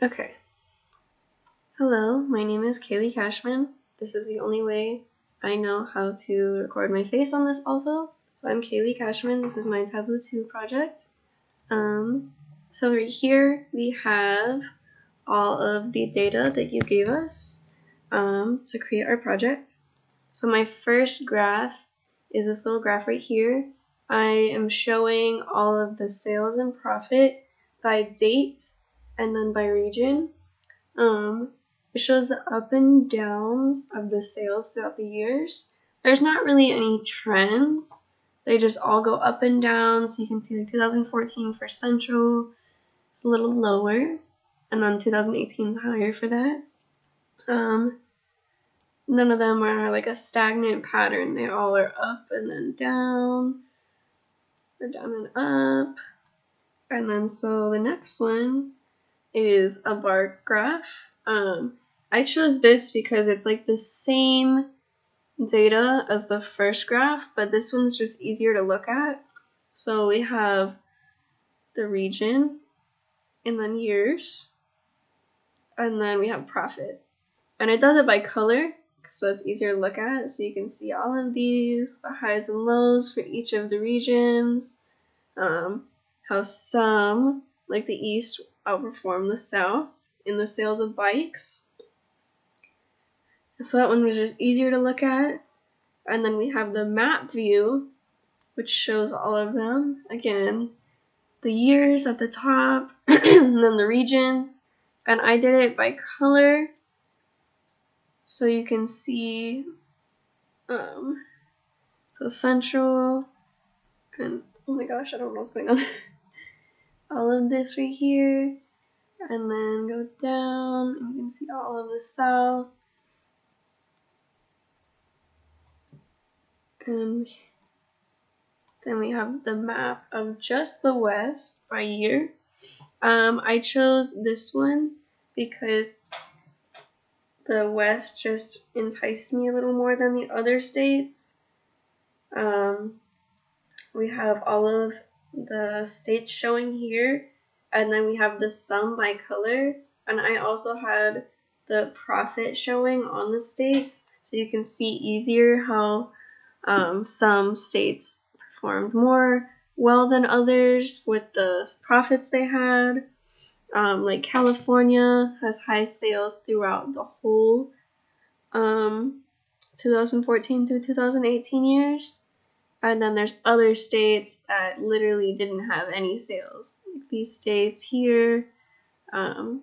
Okay. Hello, my name is Kaylee Cashman. This is the only way I know how to record my face on this also. So I'm Kaylee Cashman. This is my Tableau 2 project. So right here we have all of the data that you gave us to create our project. So my first graph is this little graph right here. I am showing all of the sales and profit by date and then by region. It shows the up and downs of the sales throughout the years. There's not really any trends. They just all go up and down. So you can see like 2014 for Central, it's a little lower, and then 2018 is higher for that. None of them are like a stagnant pattern. They all are up and then down, or down and up. And then so the next one is a bar graph. I chose this because it's like the same data as the first graph, but this one's just easier to look at. So we have the region, and then years, and then we have profit. And it does it by color, so it's easier to look at. So you can see all of these, the highs and lows for each of the regions, how some, like the East, outperform the South in the sales of bikes. So that one was just easier to look at. And then we have the map view, which shows all of them. Again, the years at the top, and then the regions. And I did it by color, so you can see, so Central, and oh my gosh, I don't know what's going on. All of this right here, and then go down, and you can see all of the South. And then we have the map of just the West by year. I chose this one because the West just enticed me a little more than the other states. We have all of the states showing here, and then we have the sum by color, and I also had the profit showing on the states, so you can see easier how some states performed more well than others with the profits they had. Like California has high sales throughout the whole 2014 through 2018 years. And then there's other states that literally didn't have any sales, like these states here. But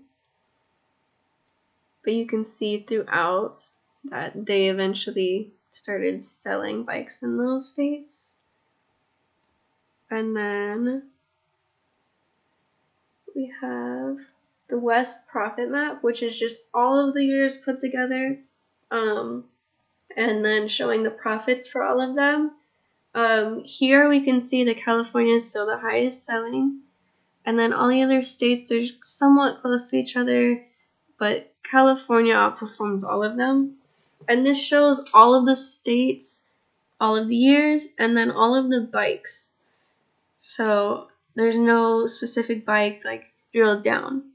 you can see throughout that they eventually started selling bikes in those states. And then we have the West profit map, which is just all of the years put together, and then showing the profits for all of them. Here we can see that California is still the highest selling, and then all the other states are somewhat close to each other, but California outperforms all of them. And this shows all of the states, all of the years, and then all of the bikes. So there's no specific bike like drilled down.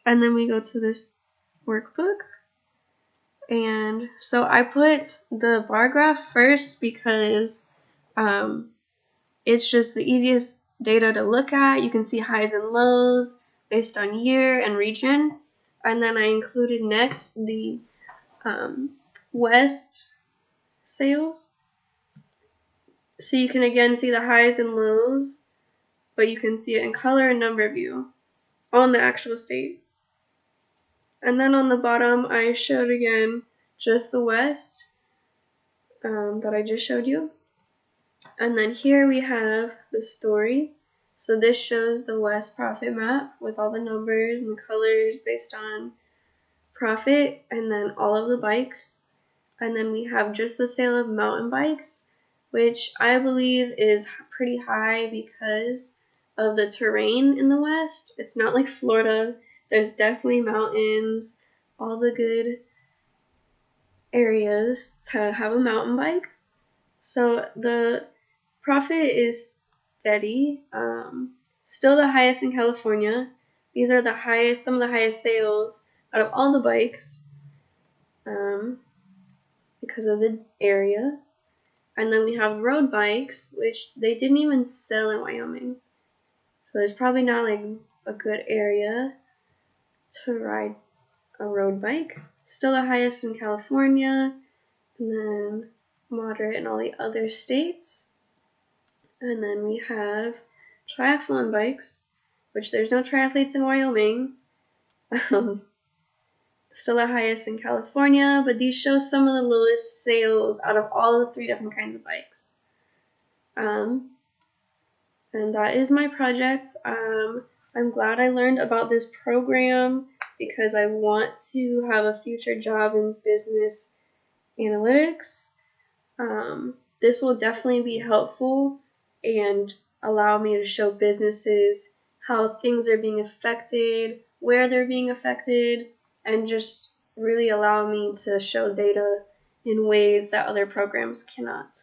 And then we go to this workbook. And so I put the bar graph first because it's just the easiest data to look at. You can see highs and lows based on year and region. And then I included next the West sales. So you can again see the highs and lows, but you can see it in color and number view on the actual state. And then on the bottom, I showed again just the West that I just showed you. And then here we have the story. So this shows the West profit map with all the numbers and the colors based on profit, and then all of the bikes. And then we have just the sale of mountain bikes, which I believe is pretty high because of the terrain in the West. It's not like Florida. There's definitely mountains, all the good areas to have a mountain bike. So the profit is steady, still the highest in California, These are the highest, some of the highest sales out of all the bikes, because of the area. And then we have road bikes, which they didn't even sell in Wyoming. So there's probably not like a good area to ride a road bike. Still the highest in California, and then moderate in all the other states. And then we have triathlon bikes, which there's no triathletes in Wyoming. Still the highest in California, but these show some of the lowest sales out of all the 3 different kinds of bikes. And that is my project. I'm glad I learned about this program because I want to have a future job in business analytics. This will definitely be helpful and allow me to show businesses how things are being affected, where they're being affected, and just really allow me to show data in ways that other programs cannot.